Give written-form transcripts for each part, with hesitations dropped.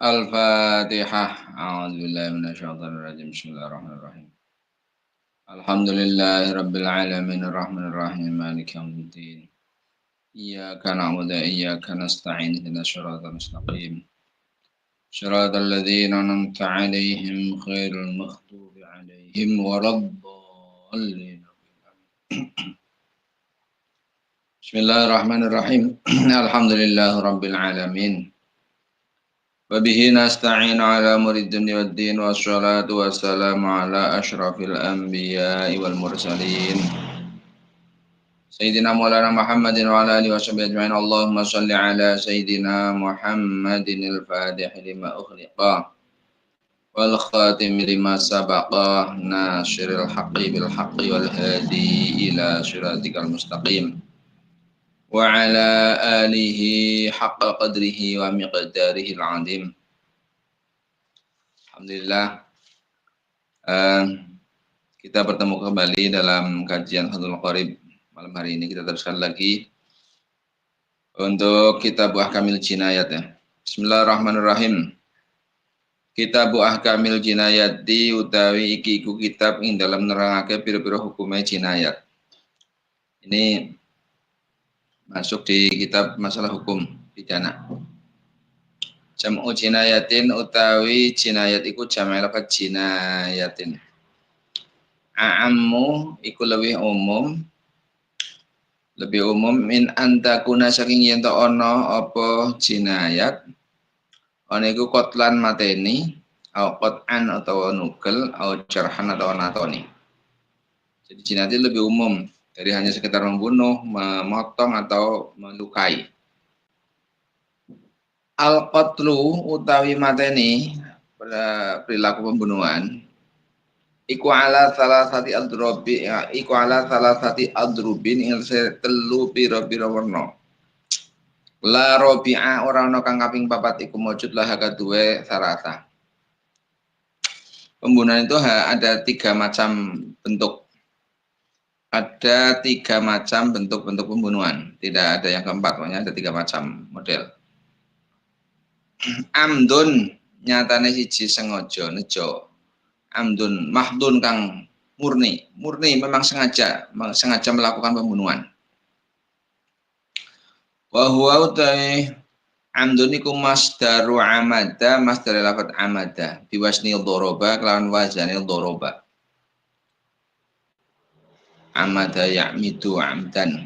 Al-Fatihah. A'udzubillahi minasyaitonir rajim. Bismillahirrahmanirrahim. Alhamdulillahi rabbil alamin arrahmanir rahim maliki yaumiddin. Iyyaka na'budu wa iyyaka nasta'in ihdinas siratal mustaqim. Shiratal ladzina an'amta 'alaihim ghairil maghdubi 'alaihim waladdallin. Bismillahirrahmanirrahim. Alhamdulillahi rabbil alamin. Wabihi nasta'in ala murid dunya waddin wassalatu wassalamu ala ashrafil anbiya'i wal mursalin Sayyidina Maulana Muhammadin wa ala alihi wa sahbihi ajma'in. Allahumma salli ala Sayyidina Muhammadin al-Fatih lima ukhliqa wal khatim lima sabaqa nasiril haqqi bil haqqi wal hadi ila siratikal mustaqim wa ala alihi haqqa qadrihi wa miqdarihi al-'azim. Alhamdulillah, kita bertemu kembali dalam kajian Fathul Qorib. Malam hari ini kita teruskan lagi untuk kitab Ahkamil Jinayat ya. Bismillahirrahmanirrahim. Kitab Ahkamil Jinayat di utawi iki iku kitab ing dalam nerangake pira-pira hukume jinayat. Ini masuk di kitab masalah hukum pidana. Jam'u jinayatin utawi jinayat iku jam'u lafaz jinayatin. A'ammu iku lebih umum min antakuna saking yen to ana apa jinayat ana iku qatlan mateni au qat'an atau nugel au jarhan atau natoni. Jadi jinayat lebih umum dari hanya sekedar membunuh, memotong atau melukai. Al-qatlu utawi mateni perilaku pembunuhan iku ala salasati adrubi iku ala salasati adrubin ing telu pira-pira werna. La rabi'a ora ana kang kaping 4 iku mujud lah kaduwe sarata. Pembunuhan itu ada 3 macam bentuk. Ada 3 macam bentuk-bentuk pembunuhan. Tidak ada yang keempat, pokoknya ada 3 macam model. Amdun nyatane siji sengaja nejo. Amdun mahdun kang murni memang sengaja melakukan pembunuhan. Wa huwa utai amdun iku masdaru amada, masdar lafaz amada biwasni dhoroba kelawan wazanil dhoroba. Amada ya'midu amdan.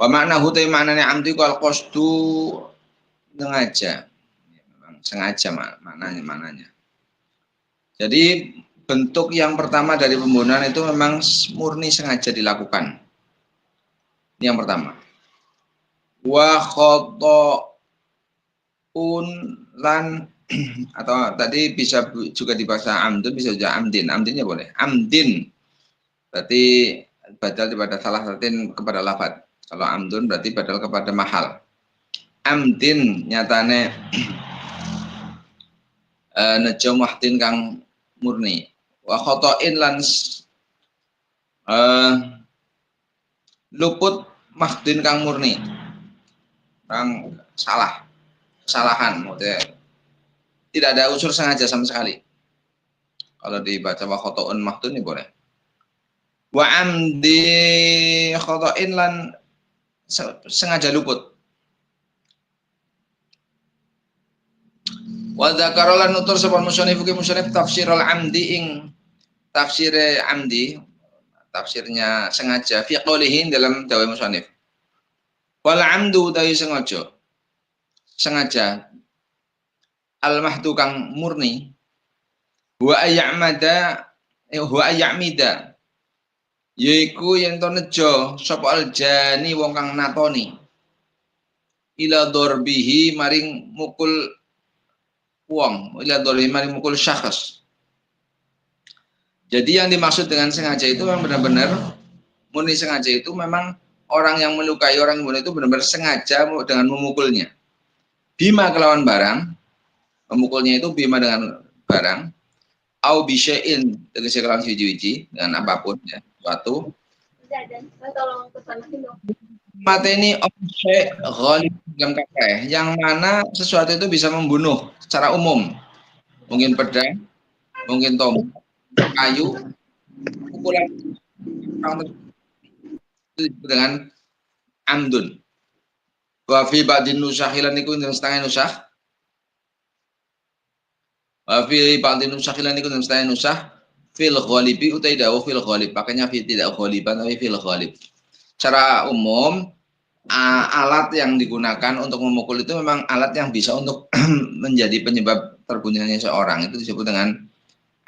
Wa maknahu ta maknane amdi ku al-qasdu sengaja. Memang sengaja maknanya. Jadi bentuk yang pertama dari pembunuhan itu memang murni sengaja dilakukan. Ini yang pertama. Wa khata'un lan atau tadi bisa juga dibaca amdun, bisa juga amdin. Amdinnya boleh. Amdin berarti badal daripada salah satin kepada lafaz. Kalau amdun berarti badal kepada mahal. Amdin nyatane nejo mahdin kang murni. Wa khata'in lan luput mahdin kang murni. Kang kesalahan maksudnya tidak ada unsur sengaja sama sekali. Kalau dibaca wa khata'un mahdun ini boleh. Wa amdi khata'in lan sengaja luput. Wa dzakara lan nutur sapa musannif tafsirul amdi ing tafsire amdi, tafsirnya sengaja fi qoulihi dalam dawuh musannif. Wal amdu tawi sengaja al mahdu kang murni wa ayyamida yaiku yen to nejo sapa aljani wong kang natoni ila dorbihi maring mukul wong, ila dorbihi maring mukul syakhs. Jadi yang dimaksud dengan sengaja itu memang benar-benar murni sengaja itu memang orang yang melukai orang yang itu benar-benar sengaja dengan memukulnya. Bima kelawan barang, memukulnya itu bima dengan barang, au bisya'in dengan kelawan wiji-wiji dengan apapun ya, suatu Mateni objek ghalib dalam kafeh, yang mana sesuatu itu bisa membunuh secara umum. Mungkin pedang, mungkin tombak, kayu, pukulan itu disebut dengan amdun. Wa fi ba'din nusakhilan iku setengah nusakh. Wa fi ba'din nusakhilan iku setengah nusakh. Fil ghalibi utai dawu fil ghalib. Pakainya fi tidak ghaliban tapi fil ghalib. Secara umum alat yang digunakan untuk memukul itu memang alat yang bisa untuk menjadi penyebab terbunuhnya seorang, itu disebut dengan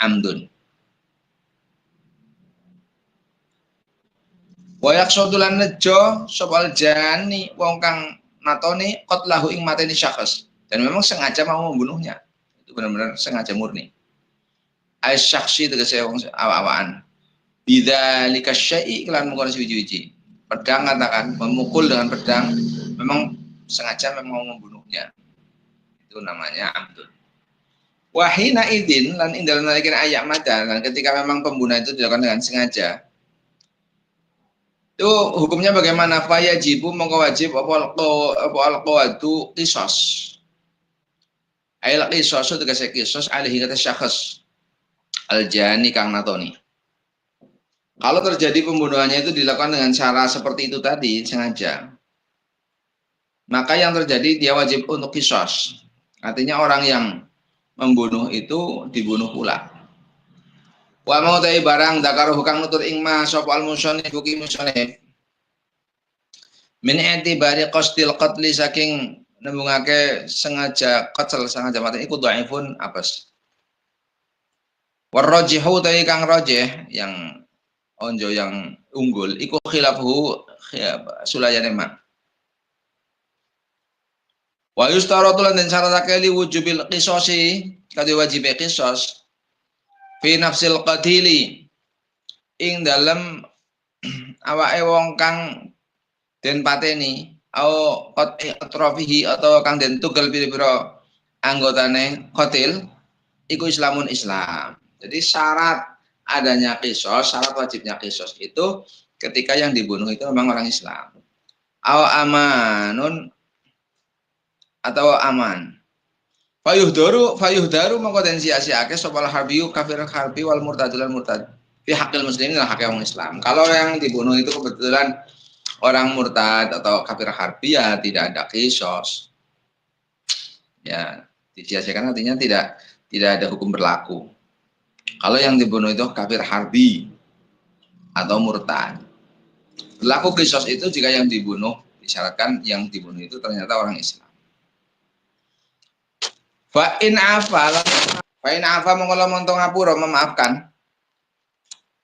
amdun. Wayak sodulan nejo sopal jani wong kang natoni qatlahu ing mateni syakhs, dan memang sengaja mau membunuhnya, itu benar-benar sengaja murni. Ais syakhsi tegese wong awak-awakan. Bidzalika syai'i kelan mengkono suwi-wiji. Pedang katakan memukul dengan pedang memang sengaja memang membunuhnya. Itu namanya amdun. Wahina idin lan indal nalikin ayak mata, dan ketika memang pembunuhan itu dilakukan dengan sengaja, itu hukumnya bagaimana? Fayajibu mongko wajib apa alqawatu qisas. Ail qisas itu tegese qisas alih kata syakhs aljani kang natoni. Kalau terjadi pembunuhannya itu dilakukan dengan cara seperti itu tadi, sengaja, maka yang terjadi dia wajib untuk qisas. Artinya orang yang membunuh itu dibunuh pula. Wa mau ta'i barang dakaruh kang nutur ing ma sapa al musannif buki musannif min i'tibari qasdil qatli saking nembungake sengaja qatl sengaja mati iku dhaifun apes. Warrajihu ta'i kang rajih yang onjo yang unggul iku khilafuhu sulayane ma. Wa yustaratu lan den syaratake li wujubil qisasi kadhe wajib qisas fi nafsil qatili ing dalem awake wong kang den pateni au atrofihi atau kang den tugel pira-pira anggotane qatil iku islamun Islam. Jadi syarat adanya qisas, syarat wajibnya qisas itu ketika yang dibunuh itu memang orang Islam. Au amanun atau aman. Fayuhdaru mongko den sia-siake sapa harbiyu kafir harbi wal murtadul murtad. Fi haqqil muslimin lan haknya orang Islam. Kalau yang dibunuh itu kebetulan orang murtad atau kafir harbi, ya tidak ada qisas. Ya, disia-siakan artinya tidak ada hukum berlaku. Kalau yang dibunuh itu kafir harbi atau murtad, berlaku qisas itu jika yang dibunuh disyaratkan yang dibunuh itu ternyata orang Islam. Fa in afa mongko lamun ngapura memaafkan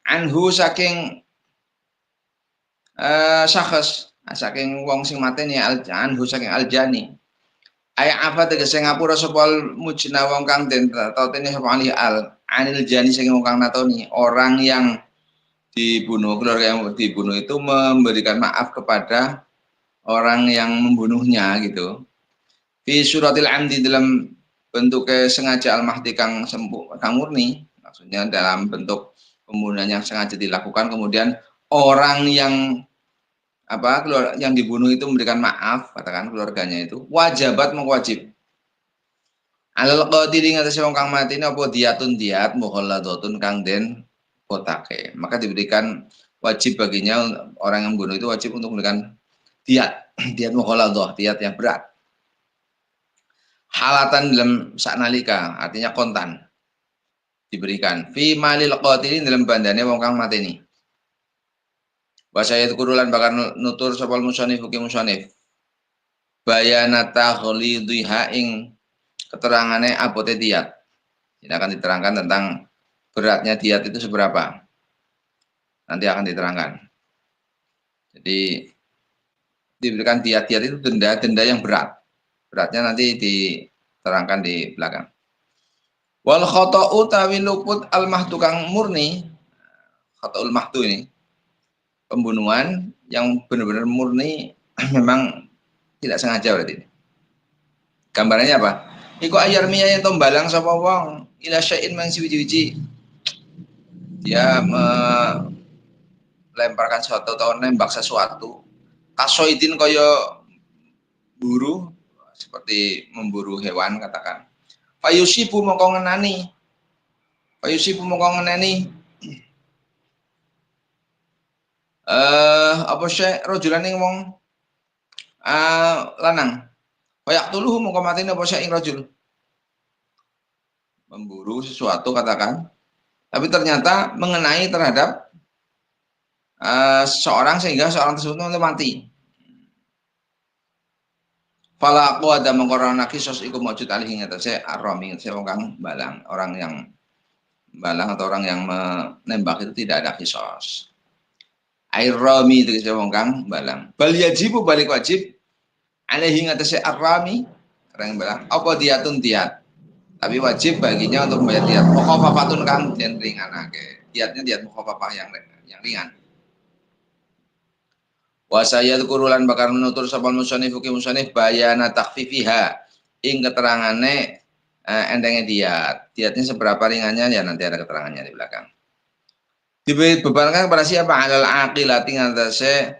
anhu saking syakhs saking wong sing mateni anhu saking aljani aya apa tegese ngapura sapa mujna wong kang den tautene sapa anil jani saking wong kang natoni, orang yang dibunuh, keluarga yang dibunuh itu memberikan maaf kepada orang yang membunuhnya gitu. Fi suratil amdi dalam bentuk sengaja al-mahdi kang murni, maksudnya dalam bentuk pembunuhan yang sengaja dilakukan, kemudian orang yang yang dibunuh itu memberikan maaf, katakan keluarganya itu wajibat mewajib alal qatili ngatasi wong kang mati apa diatun diat mukhalladatun kang den kotake, maka diberikan wajib baginya orang yang membunuh itu wajib untuk memberikan diat mukhalladah, diat yang berat. Halatan dalam saknalika, artinya kontan diberikan. Fi malil qatili dalam bandane wong kang mateni. Bahasa ayat kurulan bakal nutur sopal musonif uki musonif. Bayanata ghalidhiha ing keterangannya abote diat. Ini akan diterangkan tentang beratnya diat itu seberapa. Nanti akan diterangkan. Jadi diberikan diat itu denda yang berat. Beratnya nanti diterangkan di belakang. Wal khata'u tawi luput al mahdu kang murni. Khata'ul mahdu ini pembunuhan yang benar-benar murni memang tidak sengaja berarti. Gambarannya apa? Iku ayar miya yang tombalang sapa wong ila syai'in mang siwiji-wiji. Dia melemparkan sesuatu atau nembak sesuatu. Kasoidin koyo buru, seperti memburu hewan katakan. Fayusibu mongko ngenani. Fayusibu mongko ngenani. Apa sih rojulan ing wong lanang. Kayak tuluh mongko mati apa sih ing rojul. Memburu sesuatu katakan. Tapi ternyata mengenai terhadap seseorang sehingga seorang tersebut mati. Fala aku ada mengkorona kisos iku mujud alih ngatasé arromi saya kang balang, orang yang balang atau orang yang menembak itu tidak ada kisos. Air romi itu saya kang balang. Bal yajibu balik wajib alaihi ngatasé arromi orang yang balang. Apa diatun diat? Tapi wajib baginya untuk membayar diat. Mukhafafatun kang den ringanake. Diatnya diat mukhafafah yang ringan. Wasaya kurulan bakar menutur sapal musonif uki musonif bayana takfifiha ing keterangane endengnya diatnya seberapa ringannya ya nanti ada keterangannya di belakang. Dibebankan kepada siapa alal aqilati ngatasé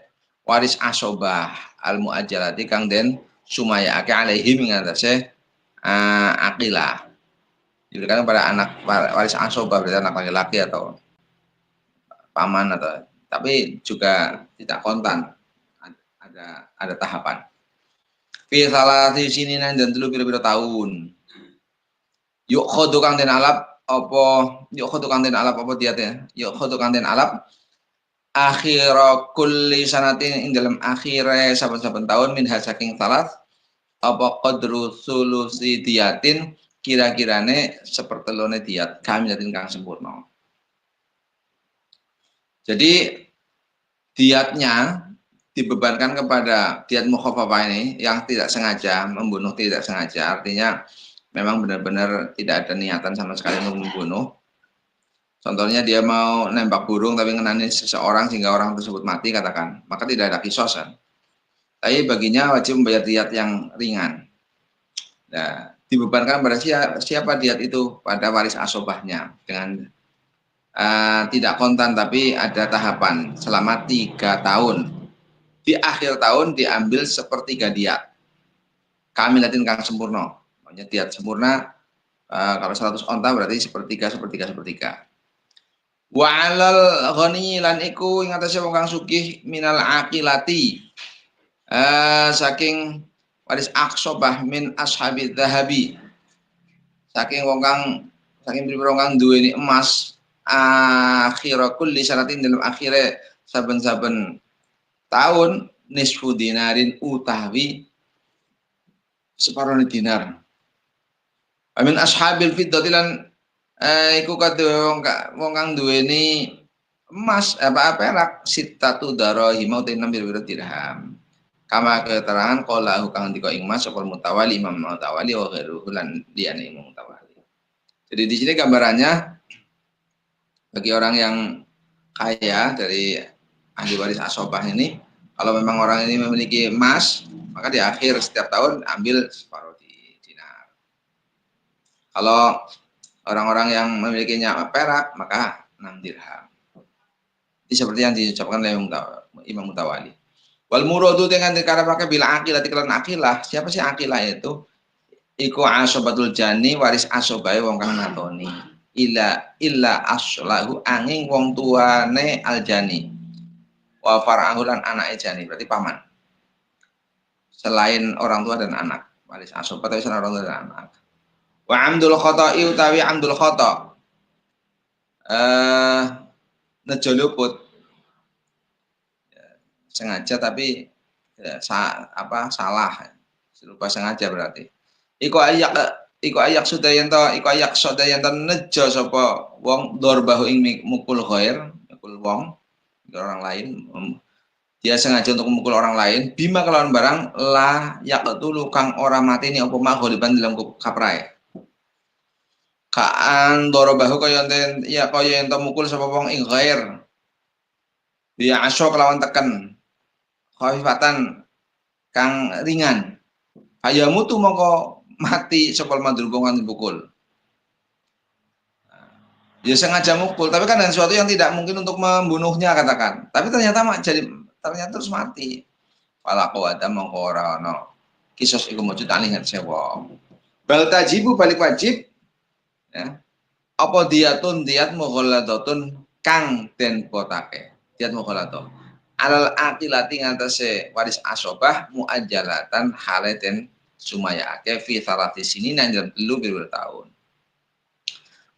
waris asobah al muajjalati kang den sumaya ake alaihim ngatasé aqilah. Diberikan kepada anak waris asobah berarti anak laki-laki atau paman atau tapi juga tidak kontan. Ada tahapan. Fi salati sininan dan telu pira-pira tahun. Yuk khodu kang den alap apa diatnya. Yuk khodu kang den alap akhira kulli sanatin ing dalam akhire saben-saben tahun min saking salat apa qadru sulusi diatin kira-kirane sepertelone diat kamilatin kang sempurna. Jadi diatnya dibebankan kepada diat mukhafafah ini yang tidak sengaja membunuh, tidak sengaja artinya memang benar-benar tidak ada niatan sama sekali untuk membunuh. Contohnya dia mau nembak burung tapi ngenani seseorang sehingga orang tersebut mati katakan, maka tidak ada kisos kan. Tapi baginya wajib membayar diat yang ringan. Nah, dibebankan pada siapa diat itu pada waris asobahnya dengan tidak kontan tapi ada tahapan selama 3 tahun. Di akhir tahun diambil sepertiga diat. Kamilatin kang sempurna. Maksudnya diat sempurna kalau 100 onta berarti sepertiga. Wa alal ghani lan iku ing atase wong kang sugih minal aqilati. Saking waris aqsobah min ashabi dhahabi. Saking wong kang duweni emas akhira kulli sanatin dalam akhire saben-saben tahun nisfu dinarin utawi separuh dinar. Amin ashabil fiddati lan iku kadhe wong kang duweni emas perak sitatu darahim utin 6 dirham. Kama keterangan qala kang ndika ing mas sapa mutawali imam mutawali wa ghairuhu lan liyane imam mutawali. Jadi di sini gambarannya bagi orang yang kaya dari ahli waris asobah ini, kalau memang orang ini memiliki emas, maka di akhir setiap tahun ambil separuh dinar. Kalau orang-orang yang memilikinya perak, maka 6 dirham. Ini seperti yang diucapkan oleh Imam Mutawali. Wal muradu dengan cara pakai bila akilah dikelan akilah. Siapa sih akilah itu? Iku asobatul jani waris asobai wong kang natoni. Illa aslahu angin wong tuane aljani. Wa fara'ahu lan anake jani berarti paman. Selain orang tua dan anak, waris asobat tapi selain orang tua dan anak. Wa amdul khoto'i utawi amdul khoto' nejo luput sengaja tapi salah lupa sengaja berarti. Iku ayak sudayanto nejo sapa wong dorbahu ing mukul ghair, mukul wong orang lain. Dia sengaja untuk memukul orang lain bima kelawan barang la yaqtulu kang ora mati ni apa maghriban dalam kaprae. Kaan dorobahu kaya ento mukul sapa wong ing ghair. Dia aso kelawan teken khafifatan kang ringan. Hayamutu mongko mati sapa madrubung kang dipukul. Ya sengaja mukul, tapi kan dengan sesuatu yang tidak mungkin untuk membunuhnya katakan. Tapi ternyata terus mati. Fala qawata mongko ora ana. Kisos iku mujud alihat sewa. Bal tajibu balik wajib ya. Apa diat mughalladatun kang den potake. Diat mughallado. Alal aqilati ngatasé waris asobah muajjalatan hale den sumayake fi salati sini nang dalam 3 tahun.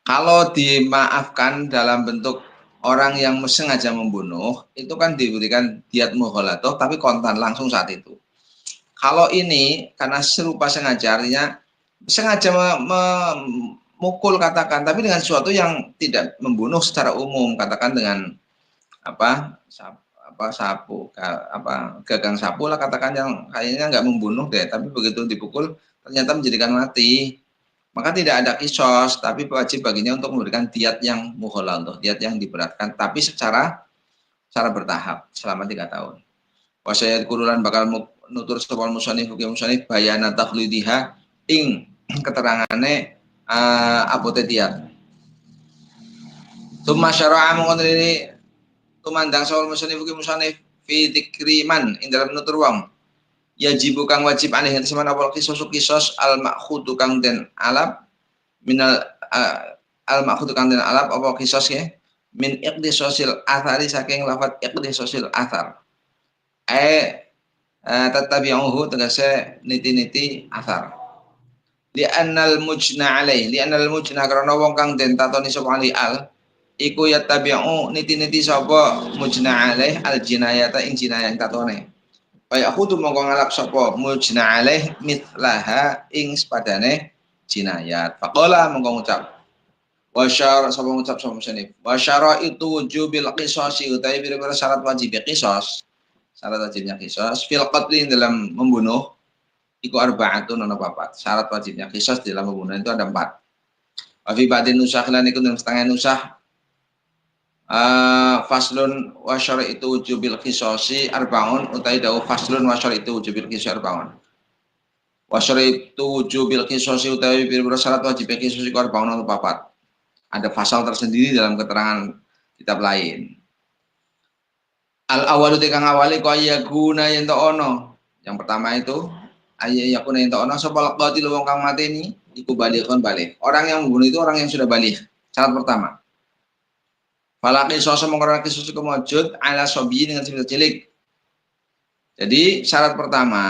Kalau dimaafkan dalam bentuk orang yang sengaja membunuh, itu kan diberikan diat mughalladzah tapi kontan langsung saat itu. Kalau ini karena serupa sengaja, artinya sengaja memukul katakan, tapi dengan sesuatu yang tidak membunuh secara umum, katakan dengan apa sapu gagang sapu lah katakan yang kayaknya nggak membunuh deh, tapi begitu dipukul ternyata menjadikan mati. Maka tidak ada kisos, tapi wajib baginya untuk memberikan diat yang mughalladhah, diat yang diberatkan, tapi secara bertahap selama 3 tahun. Wasayat kurulan bakal nutur sapa musannif bayana takhlidiha ing keterangane abote diat. Tsumma syara'a mongkon ini tumandang sapa musannif fi dzikriman ing dalam nutur wong. Yajibu kang wajib alih seman awal kisos al makhudhu kang den alap minal al-ma'khudhu kang den alap apa kisos ya min iqdisosil athari saking lafat iqdisosil athar tatabi'uhu tegese niti-niti athar li'annal mujna karena wong kang den tatoni sapa ali al iku yattabi'u niti-niti sapa mujna alaih al jinayata ing jinayah tatone kaya kudu mongko ngalap sapa mujna alaih mitlaha ing sepadane jinayat faqala mongko ngucap wasyara sapa ngucap sapa musannif wasyara itu wujubil qisasi utawi pira-pira syarat wajib qisas syarat wajibnya qisas fil qatli dalam membunuh iku arba'atun ana 4 syarat wajibnya qisas dalam membunuh itu ada 4 wa fi ba'din nusakh lan iku dalam setengah nusakh faslun wasyara itu wujubil qisasi arbaun utawi dawuh faslun wasyara itu wujubil qisasi arbaun wasyara itu wujubil qisasi utawi pira-pira syarat wajib qisas iku arbaun ana 4 ada pasal tersendiri dalam keterangan kitab lain. Al awalu tekang awali ko ayakuna yen ono. Yang pertama itu ayakuna yen ono sapa qatil wong kang mateni iku balighun balik. Orang yang membunuh itu orang yang sudah balik. Syarat pertama. Falaqi sosok mengkorban kisus kemujud ala sobi dengan sifat cilik. Jadi syarat pertama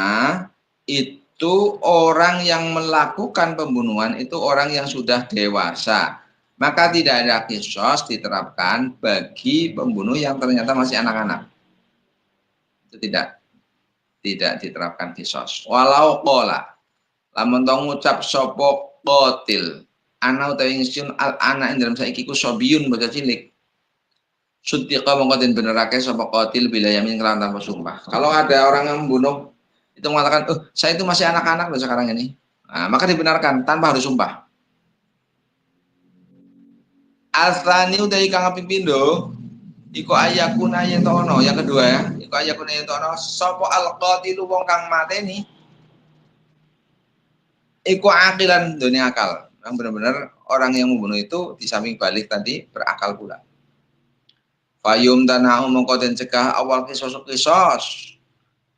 itu orang yang melakukan pembunuhan itu orang yang sudah dewasa. Maka tidak ada kisos diterapkan bagi pembunuh yang ternyata masih anak-anak. Itu tidak diterapkan kisos. Walau qala lamun tong ngucap sapa qatil ana utawi ingsun al ana ing dalam saiki ku sobiyun bocah cilik. Sutiqa mongko den benerake sapa qatil bila yamin kelawan tanpa sumpah. Kalau ada orang yang membunuh itu mengatakan, saya itu masih anak-anak loh sekarang ini." Nah, maka dibenarkan tanpa harus sumpah. Asani udah kang kaping pindho iku ayakuna yen ono yang kedua ya iku ayakuna yen ono sapa alqatilu wong kang mateni iku aqilan dunia akal yang benar-benar orang yang membunuh itu di samping balik tadi berakal pula fayum tanau mongko den cegah awal kisos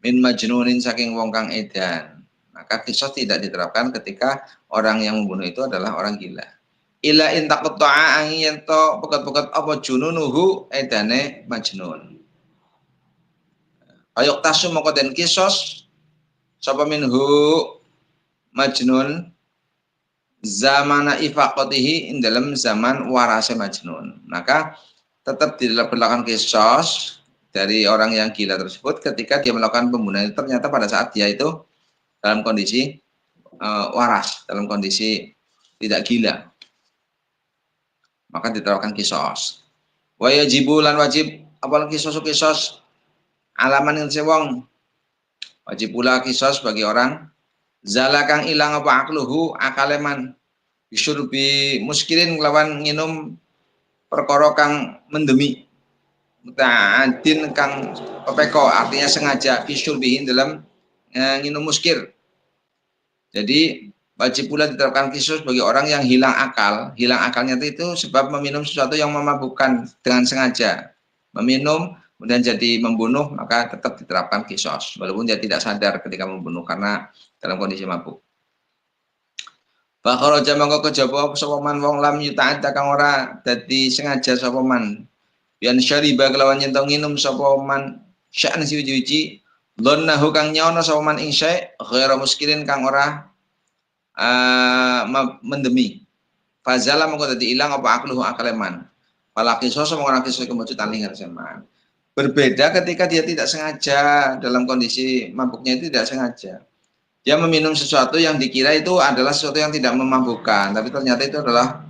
min majnunin saking wong kang edan maka kisos tidak diterapkan ketika orang yang membunuh itu adalah orang gila ila in taqta'a angin to pekat-pekat apa jununuhu edane majnun ayok tasu moko den kisos sapa minhu majnun zamana ifaqatihi in dalam zaman warase majnun maka tetap dilakukan kisos dari orang yang gila tersebut ketika dia melakukan pembunuhan ternyata pada saat dia itu dalam kondisi waras dalam kondisi tidak gila maka diterapkan kisos. Wa yajibu lan wajib apal kisos alaman yang sewong wajib pula kisos bagi orang zala kang ilang apa akluhu akaleman bisurbi muskirin lawan nginum perkara kang mendemi muta'addin kang pepeko artinya sengaja bisurbihin dalam nginum muskir. Jadi Wajib pula diterapkan kisos bagi orang yang hilang akal. Hilang akalnya itu sebab meminum sesuatu yang memabukkan dengan sengaja. Meminum, kemudian jadi membunuh, maka tetap diterapkan kisos. Walaupun dia tidak sadar ketika membunuh karena dalam kondisi mabuk. Bakharaja mangko kejaba sapa man wong lam yuta'adda kang ora dadi sengaja sapa man. Yan syariba kelawan yen nginum sapa man sya'an siwiji-wiji dhannahu kang nyono sapa man ing syai' ghairu muskilin kang ora mendemi. Fazala mongko dadi ilang apa akluhu akaleman. Palaki sosok ora kisah kemujud alingan seman. Berbeda ketika dia tidak sengaja dalam kondisi mabuknya itu tidak sengaja. Dia meminum sesuatu yang dikira itu adalah sesuatu yang tidak memabukkan, tapi ternyata itu adalah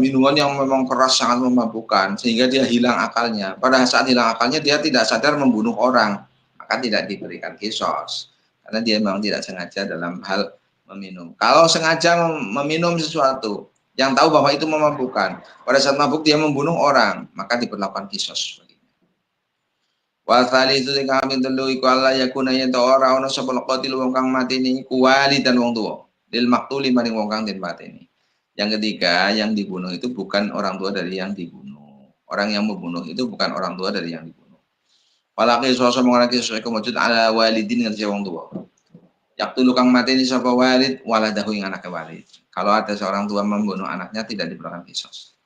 minuman yang memang keras sangat memabukkan sehingga dia hilang akalnya. Pada saat hilang akalnya dia tidak sadar membunuh orang, maka tidak diberikan kisos karena dia memang tidak sengaja dalam hal meminum. Kalau sengaja meminum sesuatu yang tahu bahwa itu memabukkan, pada saat mabuk dia membunuh orang, maka diberlakukan kisos. Wasali itu kami telu iku Allah yakuna yen ta ora ana sapa qatil wong kang mateni iku wali dan wong tuwa. Lil maktuli maring wong kang den pateni. Yang ketiga, yang dibunuh itu bukan orang tua dari yang dibunuh. Orang yang membunuh itu bukan orang tua dari yang dibunuh. Walaki sosok mengaraki sesuai kemujud ala walidin ngerti wong tua. Yak tulu kang mateni sapa walid waladahu ing anake walid. Kalau ada seorang tua membunuh anaknya tidak diperlukan kisos.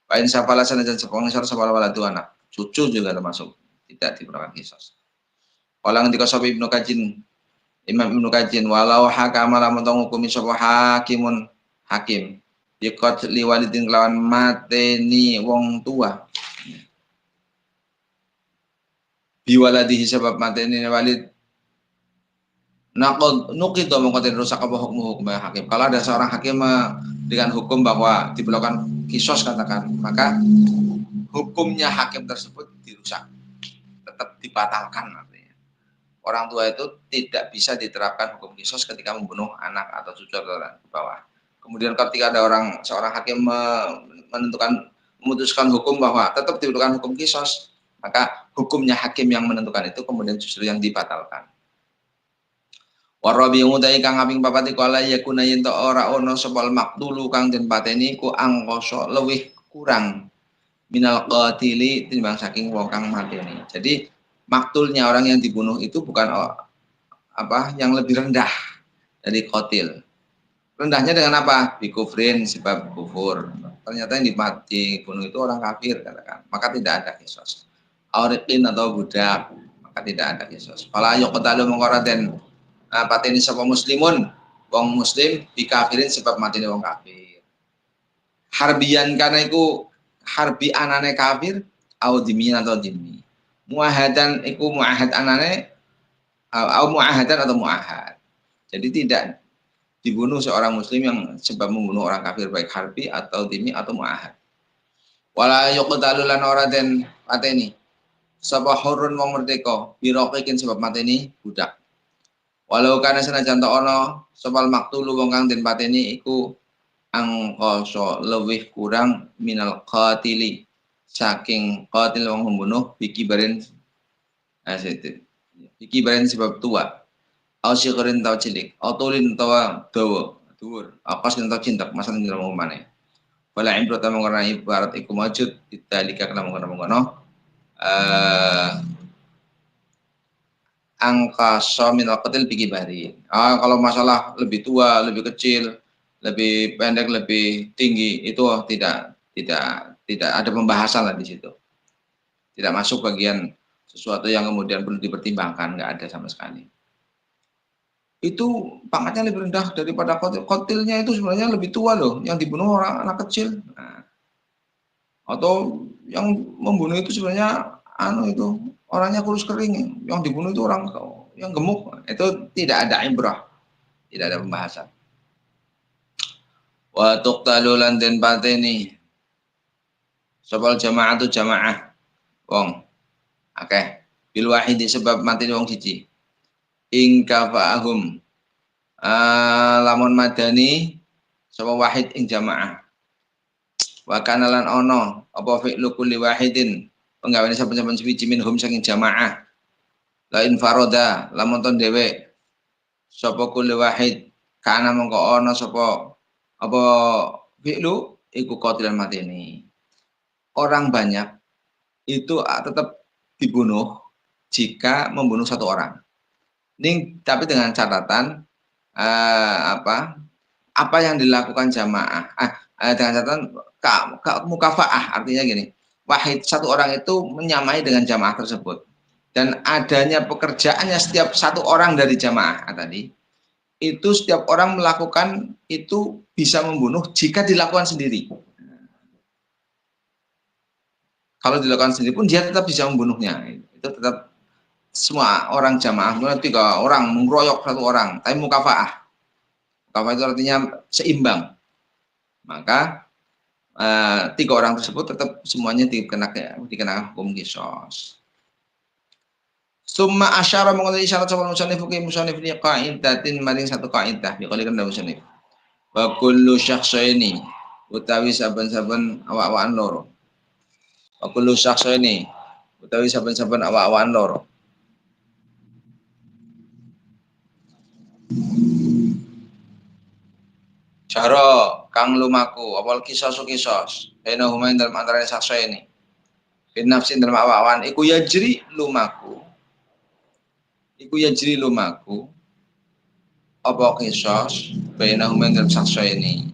Pain sapala sanajan sepong ngisor sapa waladu anak. Cucu juga termasuk tidak diperlukan kisos. Orang ketika sapa Ibnu Kajin, Imam Ibnu Kajin, walau hakama lamun tong hukumi sapa hakimun hakim, yaqat liwalidin lawan mateni wong tua. Biwaladihi sebab mateni walid. Nukid mengkotin rusak apa hukum hakim. Kalau ada seorang hakim dengan hukum bahwa diperlukan kisos katakan, maka hukumnya hakim tersebut dirusak, tetap dibatalkan artinya. Orang tua itu tidak bisa diterapkan hukum kisos ketika membunuh anak atau cucu atau di bawah. Kemudian ketika ada seorang hakim memutuskan hukum bahwa tetap diperlukan hukum kisos, maka hukumnya hakim yang menentukan itu kemudian justru yang dibatalkan. Warabi ngudai kang kaping papat iku ala yakuna yen ta ora ana sapa maqtulu kang den pateni ku angkasa luwih kurang minal qatili timbang saking wong kang mateni. Jadi maktulnya orang yang dibunuh itu bukan yang lebih rendah dari qatil. Rendahnya dengan apa? Bikufrin sebab kufur. Ternyata yang dibunuh itu orang kafir katakan. Maka tidak ada kisos. Auriqin atau budak, maka tidak ada kisos. Fala yuqtalu mengkoraten pateni sapa muslimun wong muslim bikafirin sebab mateni wong kafir. Harbian karena iku harbi anane kafir au dimin atau dimi. Muahadan iku muahad anane au muahadan atau muahad. Jadi tidak dibunuh seorang muslim yang sebab membunuh orang kafir baik harbi atau dimi atau muahad. Wala yuqtalu lan ora den pateni sapa hurun wong merdeka biroqikin sebab mateni budak. Walau kana senajan ta ana sopal maktulu wong kang den pateni iku angkasa lebih kurang minal qatili saking qatil wong membunuh bikibarin sebab tua au syiqrin tau cilik au tulin tawa dawa dhuwur akas tau cinta masalah dalam umane wala ibrat mengkana ibarat iku majud ditalika kana mengkono angkasa minal qatil bikibari. Kalau masalah lebih tua, lebih kecil, lebih pendek, lebih tinggi itu tidak ada pembahasan lah di situ. Tidak masuk bagian sesuatu yang kemudian perlu dipertimbangkan, nggak ada sama sekali. Itu pangkatnya lebih rendah daripada qatil. Qatilnya itu sebenarnya lebih tua loh, yang dibunuh orang anak kecil. Nah, atau yang membunuh itu sebenarnya itu orangnya kurus kering, yang dibunuh itu orang yang gemuk. Itu tidak ada ibrah, tidak ada pembahasan. Wa tuqtalu lan den pateni sopal jamaah tu jamaah wong akeh bil wahidi sebab mati wong siji ing kafa'ahum lamun madani sapa wahid ing jamaah wa kana lan ono apa fi'lu kulli wahidin penggaweane saben-saben suci minhum saking jamaah la in faroda lamun ton dhewe sapa kulli wahid Kana mongko ana sapa apa fi'lu iku qatilan mateni. Orang banyak itu tetap dibunuh jika membunuh satu orang. Ini tapi dengan catatan apa yang dilakukan jamaah dengan catatan mukafaah, artinya gini, wahid satu orang itu menyamai dengan jamaah tersebut dan adanya pekerjaannya setiap satu orang dari jamaah tadi itu setiap orang melakukan itu bisa membunuh jika dilakukan sendiri. Kalau dilakukan sendiri pun dia tetap bisa membunuhnya, itu tetap semua orang jamaah, 3 orang mengeroyok 1 orang, tapi mukafaah. Mukafaah itu artinya seimbang. Maka 3 orang tersebut tetap semuanya dikenakan hukum qisas. Summa asyara mengulai isyarat sama musannif ni qaidatin maring satu qaidah biqalikan da musannif. Wa kullu syakhsaini utawi saben-saben awak-awakan loro. Wa kullu syakhsaini utawi saben-saben awak-awakan loro. Syara kang lumaku awal kisos ena humain dalam antara saksa ini bin nafsin dalam awawan iku yajri lumaku apa kisos ena humain dalam saksa ini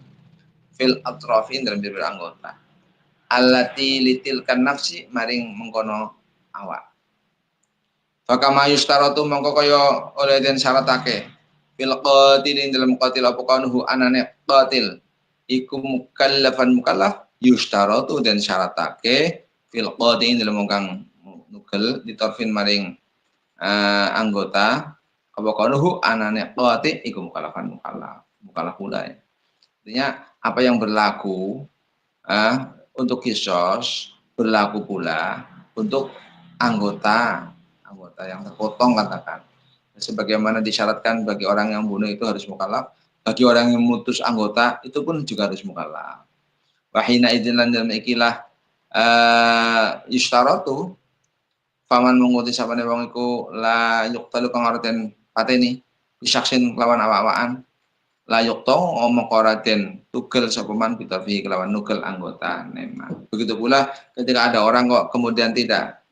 fil atrafin dalam beberapa anggota allati litilkan nafsi maring mengkono awak fakama yustaratu mongko kaya oleh den syaratake fil qatilin dalam qatil apa kanuhu anane qatil iku mukallaf yustaratu dan syaratake fil qatilin dalam kang nugel ditorfin maring anggota apa kanuhu anane qatil iku mukallaf pula ya. Artinya apa yang berlaku untuk kisos berlaku pula untuk anggota yang terpotong katakan. Sebagaimana disyaratkan bagi orang yang bunuh itu harus mukallaf, bagi orang yang memutus anggota itu pun juga harus mukallaf. Wahina idzilan dalam ikilah yustaratu faman menguti sapane wong iku la yuqtalu kang arten pateni bisaksin kelawan awak-awakan la yuqtong omong koraden tugel sapa man bitarfi kelawan nugel anggota memang. Begitu pula ketika ada orang kok kemudian tidak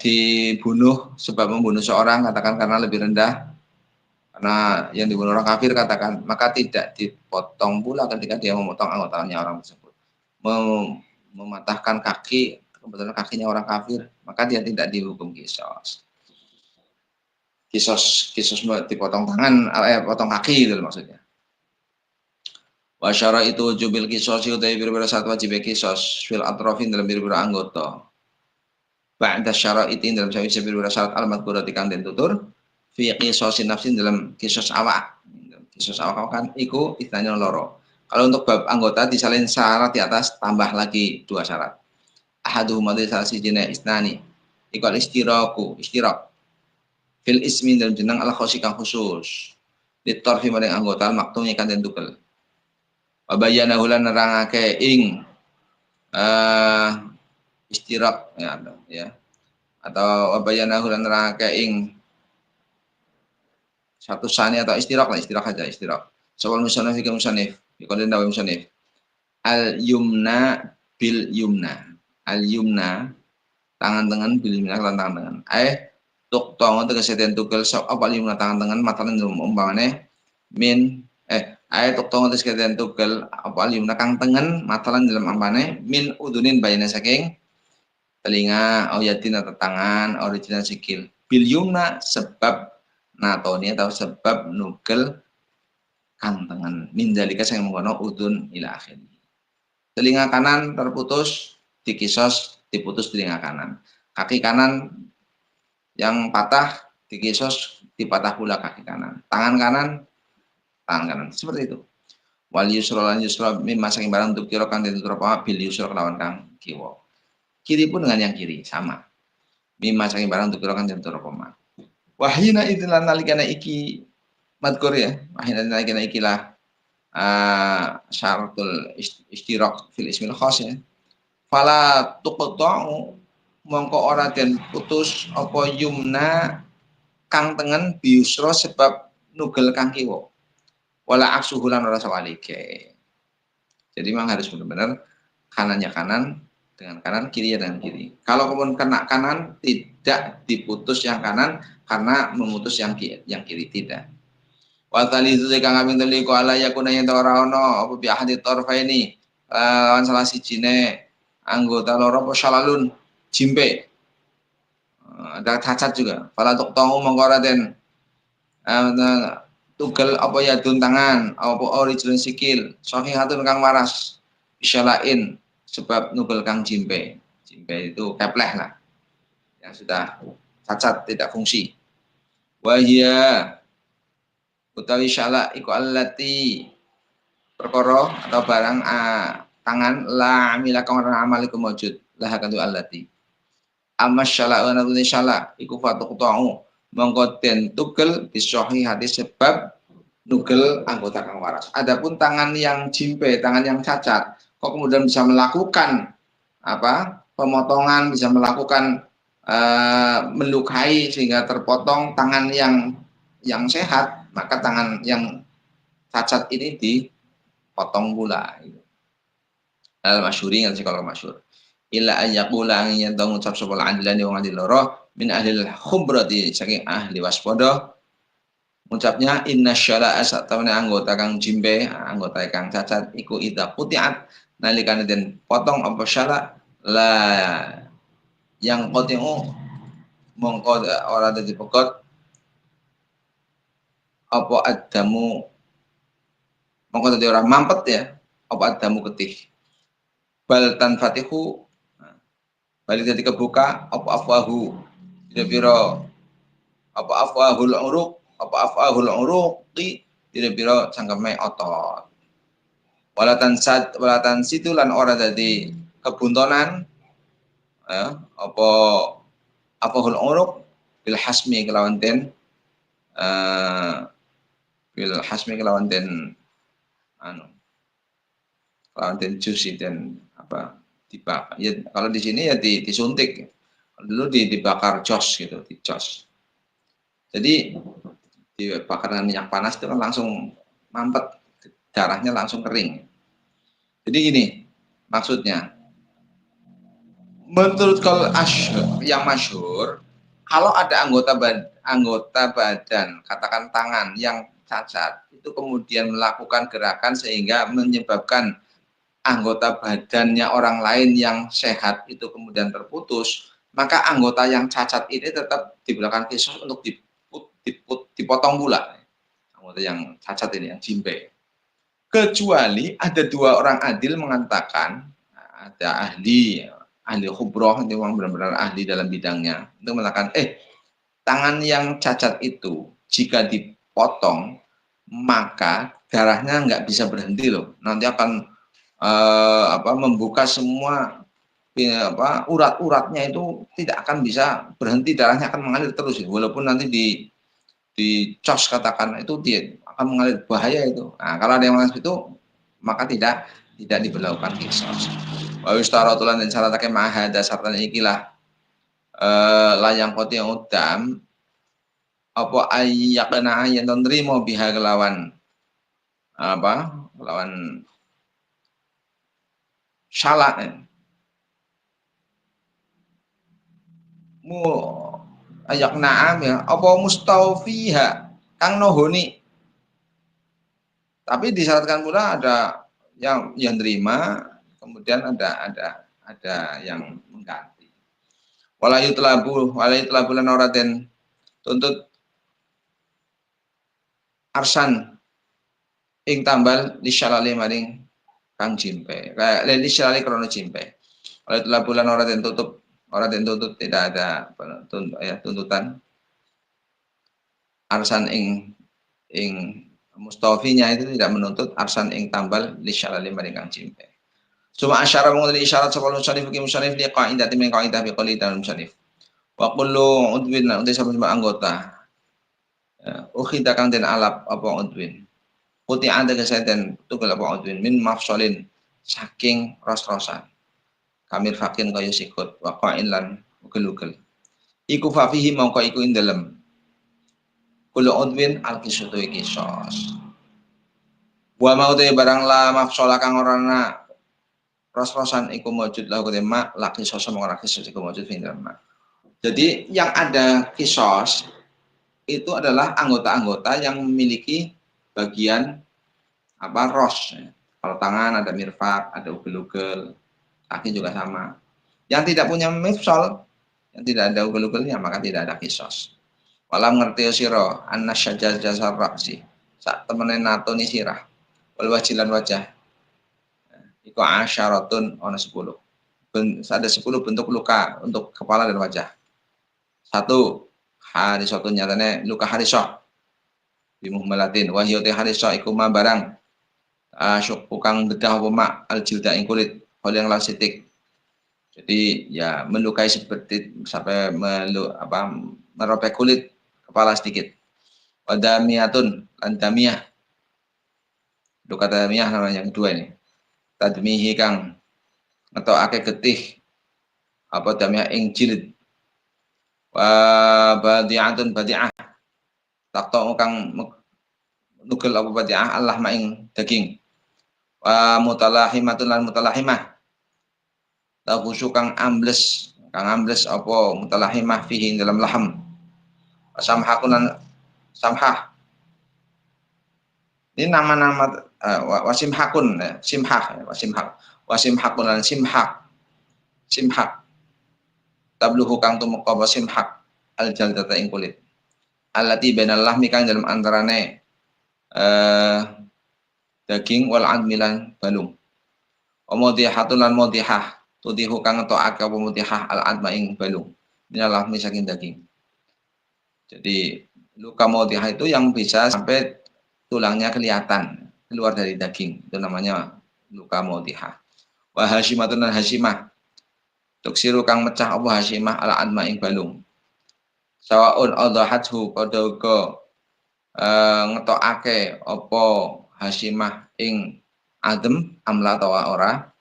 dibunuh sebab membunuh seorang katakan karena lebih rendah karena yang dibunuh orang kafir katakan maka tidak dipotong pula ketika dia memotong anggotanya orang tersebut mematahkan kaki kebetulan kakinya orang kafir maka dia tidak dihukum kisos dipotong tangan potong kaki itu maksudnya. Wasyara itu jubil kisos utai berbeda satu wajib kisos fil atrofin dalam berbeda anggota ba'da syaraitin dalam beberapa syarat al-madhkurati kang den tutur fi qisas nafsin dalam kisos awak kan iku istilahnya loro. Kalau untuk bab anggota disalin syarat di atas tambah lagi 2 syarat. Ahaduhuma salah sijine isnani iku istirak fil ismi dalam jeneng al khosi kang khusus ditorfi maring anggota maktumi kan den tukel. Wa bayyana hulan nerangake ing istirak ya atau bayanahu lan nerangake ing satu sani atau istirak aja soal musannaf iki musannif dikonden dawe musannif al yumna bil yumna tangan tangan bil yumna lan tangan tangan tuk tong tegese den tugel sok apa yumna tangan tangan matalan umpamane min tuk tong tegese den tugel apa yumna kang tengen matalan dalam umpamane min udunin bayana saking telinga, yatin atau tangan, original sikil. Bil yumna sebab natoni atau sebab nugel kang tangan. Min dalika sing mengkono udun ila akhir. Telinga kanan terputus, dikisos diputus telinga kanan. Kaki kanan yang patah dikisos dipatah pula kaki kanan. Tangan kanan. Seperti itu. Wal yusra lan yusra mimma saking barang untuk kira kang ditutur apa bil yusra kelawan kang kiwa. Kiri pun dengan yang kiri sama. Mimma saking barang untuk kira kan dan turokoma. Wahina idilan nalikana iki madkur ya. Wahina nalikana ikilah syaratul istirak fil ismil khas ya. Fala tuqta'u mongko ora den putus apa yumna kang tengen biusra sebab nugel kang kiwa. wala aksuhulan ora sawalike. Jadi memang harus benar-benar kanannya kanan dengan kanan, kiri dengan kiri. Kalau kemudian kena kanan, tidak diputus yang kanan karena memutus yang kiri tidak. Wa talizu kang kaping 3 ku ala yakuna yen ora ono apa bi ahadi tarfaini lan salah sijine anggota loro apa salalun jimpe. Ada cacat juga. Fala tuqta'u mongko ora den tugel apa ya tangan apa original sikil sahihatun kang waras bisa lain sebab nugel kang jimpe itu kepleh lah yang sudah cacat tidak fungsi wahya utawi syala iku allati perkara atau barang tangan la amila kang ora amal iku maujud lah kantu allati amma syala wa naduni syala iku fatuqta'u mongko den tugel bisohi hati sebab nugel anggota kang waras. Adapun tangan yang jimpe, tangan yang cacat, kok kemudian bisa melakukan pemotongan, bisa melakukan melukai sehingga terpotong tangan yang sehat, maka tangan yang cacat ini dipotong pula. Al-masyhuri ngan kalau masyhur. Illa ayyaqula an yadang ucap sapa al-adlan wong adil loro min ahli al-khubrati saking ahli waspada ucapnya inna syala'a satawna anggota kang jimbe anggota kang cacat iku ida qutiat nalikane den potong apa syala la yang qotiu mongko ora dadi pekot apa adamu mongko dadi ora mampet ya apa adamu ketih bal tan fatihu balik dadi kebuka apa afwahu pira-pira apa afwahul uruq apa afwahul uruqi pira-pira cangkeme otot walatan situ lan ora dadi kebuntonan apa afwahul uruq bil hasmi kelawan den kelawan den jusi dan dibakar. Ya, kalau di sini ya disuntik. Dulu dibakar jos gitu, dicos. Jadi dibakar dengan minyak panas itu kan langsung mampet, darahnya langsung kering. Jadi gini maksudnya. Menurut kalau yang masyhur, kalau ada anggota badan, katakan tangan yang cacat, itu kemudian melakukan gerakan sehingga menyebabkan anggota badannya orang lain yang sehat itu kemudian terputus, maka anggota yang cacat ini tetap diberikan kisos untuk dipotong pula. Anggota yang cacat ini, yang jimbe. Kecuali ada dua orang adil mengatakan, ada ahli khubroh, itu memang benar-benar ahli dalam bidangnya, itu mengatakan, tangan yang cacat itu jika dipotong, maka darahnya nggak bisa berhenti loh. Nanti akan membuka semua urat-uratnya itu tidak akan bisa berhenti, darahnya akan mengalir terus walaupun nanti dicos katakan itu dia akan mengalir, bahaya itu. Nah, kalau ada yang mengatakan itu maka tidak diberlakukan kisos. Wa yustaratulan dan syaratake maha dasarnya ikilah layang koti yang udam apa ayyakna yang nerimo biha kelawan kelawan syala mu ayak naam ya apa mustaufiha kang nohoni, tapi disyaratkan pula ada yang terima, kemudian ada yang mengganti. Walayutlabu lan ora den tuntut arsan ing tambal disyalali maring kang jimpe li syalali krono jimpe. Walayutlabu lan ora den tuntut tidak ada tuntutan arsan ing mustafinya itu tidak menuntut arsan ing tambal li syalali maring kang jimpe. Suma asyara mengulil isyarat sepuluh musyanif ki musyanif li qa'idah min qa'idah bi qali dalam musyanif. Wa kullu udwin lan sabun anggota ukhida kang den alap apa udwin. Puti ada kesehatan tugel apa udwin min mafsolin saking ros-rosan. Kamir fakin kaya sikut wa qa'in lan ugel-ugel. Iku fafihi mongko iku ing dalem kullu udwin al-qisutu kisos. Wa mau te barang la mafsola kang ora ana ros-rosan iku mujud lahu kete ma laki soso mong laki soso iku mujud fi dalam ma. Jadi yang ada kisos itu adalah anggota-anggota yang memiliki bagian apa ros. Kalau tangan ada mirfak, ada ugel-ugel, kaki juga sama. Yang tidak punya mifsol, yang tidak ada ugel-ugelnya maka tidak ada kisos. Walam ngerti siro anna syajaz jasar raksi. Sak temene natoni sirah. Wal wajilan wajah. Iku asyaratun ono 10. Ada 10 bentuk luka untuk kepala dan wajah. Satu, harisotun nyatane luka harisoh. Bimuhmalatin. Wahyote harisoh iku ma barang. Syuk kang bedah apa mak al jilda ing kulit. Hal yang lasitik. Jadi ya melukai seperti sampai merobek kulit kepala sedikit. Wadamiatun landamiah. Luka damiyah namanya yang kedua ini. Tadmihi kang ngetokake getih apa damiyah ing jilid. Wa badi'atun badi'ah. Takto kang nugel apa badi'ah Allah maing daging. Wa mutalahimatun lan mutalahimah. Tahusu kang ambles apa mutalahimah fihi dalam laham. Samhakunan samhah. Ini nama-nama wasimhakun simhah wasimhak wasimhakun lan simhak simhak tabluhu kang tumeka wasimhak al jaldata ing kulit allati bainal lahmi kang dalam antarane daging wal admilan balung omodihatun lan modihah tudihu kang ngetokake apa modihah al adma ing balung minal lahmi saking daging. Jadi luka modihah itu yang bisa sampai tulangnya kelihatan keluar dari daging, itu namanya luka modihah. Wa hasyimatun dan hasyimah tuksiru kang mecah apa hasyimah ala adma ing balung. Sawaun adhahathu padha uga ngetokake apa hasyimah ing adem amla tawa ora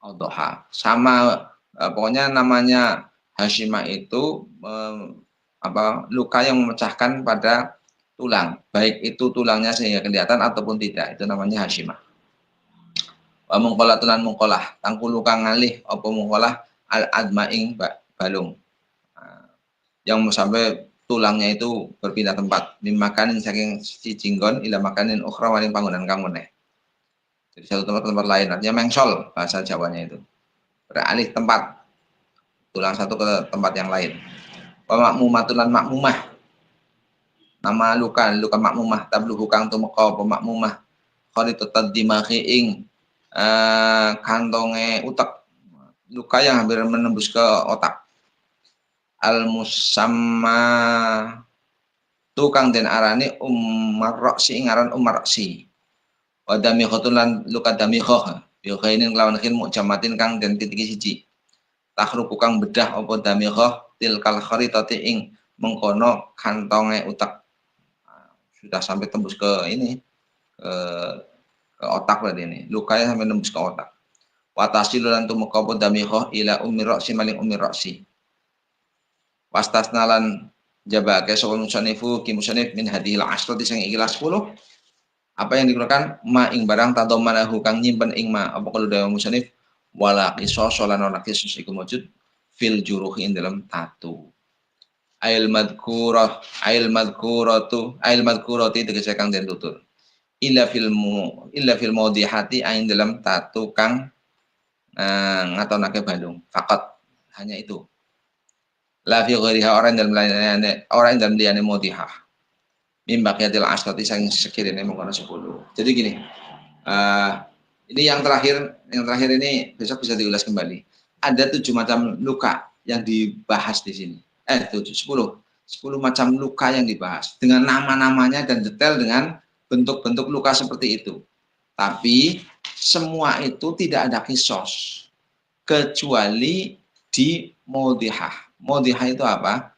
adha. Sama pokoknya namanya hasyimah itu luka yang memecahkan pada tulang, baik itu tulangnya sehingga kelihatan ataupun tidak, itu namanya hasyimah. Wa mungqolatulan mungqolah, tangkulu kang ngalih apa mungqolah al adma ing balung. Yang sampai tulangnya itu berpindah tempat, min makanin saking si jinggon ila makanin ukhra maring panggonan kang meneh. Jadi satu tempat tempat lain, artinya mengsol bahasa Jawanya itu. Beralih tempat tulang satu ke tempat yang lain. Wa makmumatulan makmumah. Nama luka makmumah tabluhu kang tumeka apa makmumah kharitatad dimaghi ing kantonge utek, luka yang hampir menembus ke otak. Al musamma tukang den arani umar roksi ing aran umar roksi. Wa damihotun lan luka damihoh bi ghainin lawan khin mujamatin kang den titiki siji. Takhruku kang bedah apa damihoh tilkal kharitati ing mengkono kantonge utek. Sudah sampai tembus ke ini ke otak berarti ini, lukanya sampai tembus ke otak. Watasilu lan tumeka apa damihoh ila ummi roksi maling ummi roksi. Wastasnalan jabake sapa musanifu ki musanif min hadhil asrati sing ikhlas 10. Apa yang digunakan ma ing barang tadomanahu kang nyimpen ing ma apa kalau dalam musannif wala qisas lan ora qisas iku wujud fil juruh ing dalam tatu. Ail madkurati tegese kang den tutur. Illa fil maudihati ing dalam tatu kang ngatonake balung. Fakat hanya itu. La fi ghairiha orang dalam liyane maudihah. Mim baqiyatil asrati saking sekiranya mengkono 10. Jadi gini, ini yang terakhir ini besok bisa diulas kembali. Ada 7 macam luka yang dibahas di sini. 10 macam luka yang dibahas dengan nama-namanya dan detail dengan bentuk-bentuk luka seperti itu. Tapi semua itu tidak ada kisos kecuali di modihah. Modihah itu apa?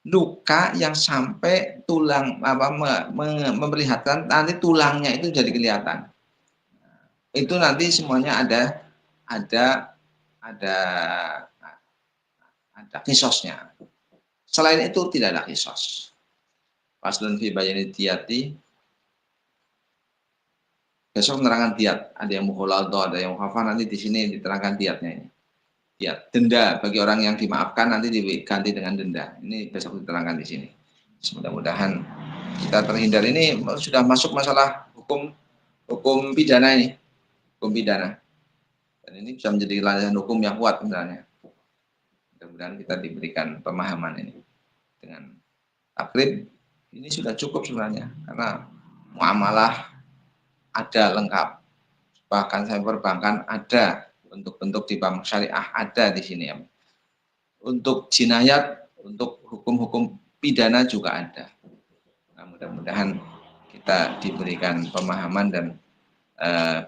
Luka yang sampai tulang memperlihatkan nanti tulangnya itu jadi kelihatan. Itu nanti semuanya ada kisosnya. Selain itu tidak ada kisos. Paslun fi bayani diyati besok menerangkan diat, ada yang mukhaladhah, ada yang mukhafafah, nanti di sini diterangkan diatnya ini. Diat, denda bagi orang yang dimaafkan nanti diganti dengan denda. Ini besok diterangkan di sini. Mudah-mudahan kita terhindar. Ini sudah masuk masalah hukum pidana ini, hukum pidana. Dan ini bisa menjadi landasan hukum yang kuat sebenarnya. Mudah-mudahan kita diberikan pemahaman ini dengan takrib. Ini sudah cukup sebenarnya karena muamalah ada lengkap, bahkan saya perbankan ada, bentuk-bentuk di bank syariah ada di sini ya. Untuk jinayat, untuk hukum-hukum pidana juga ada. Nah, mudah-mudahan kita diberikan pemahaman dan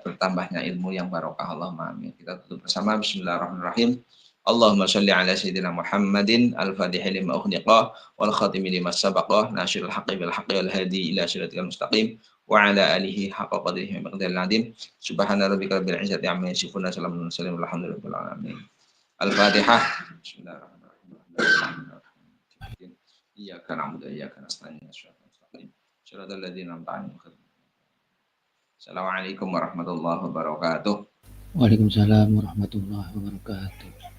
bertambahnya ilmu yang barokah. Allahumma amin. Kita tutup bersama. Bismillahirrahmanirrahim. Allahumma sholli ala sayyidina Muhammadin al-fatihil lima ughliqa wal khatimi lima sabaqa nasyirul haqqi bil haqqi wal hadi ila siratal mustaqim wa ala alihi haqqa qadrihi wa miqdaril azim. Subhana rabbika rabbil izzati amma yasifun wa salamun alhamdulillahi rabbil alamin. Al-Fatihah. Bismillahirrahmanirrahim. Iyyaka na'budu wa iyyaka nasta'in. Shiratal ladzina an'amta 'alaihim. Assalamualaikum warahmatullahi wabarakatuh. Waalaikumsalam warahmatullahi wabarakatuh.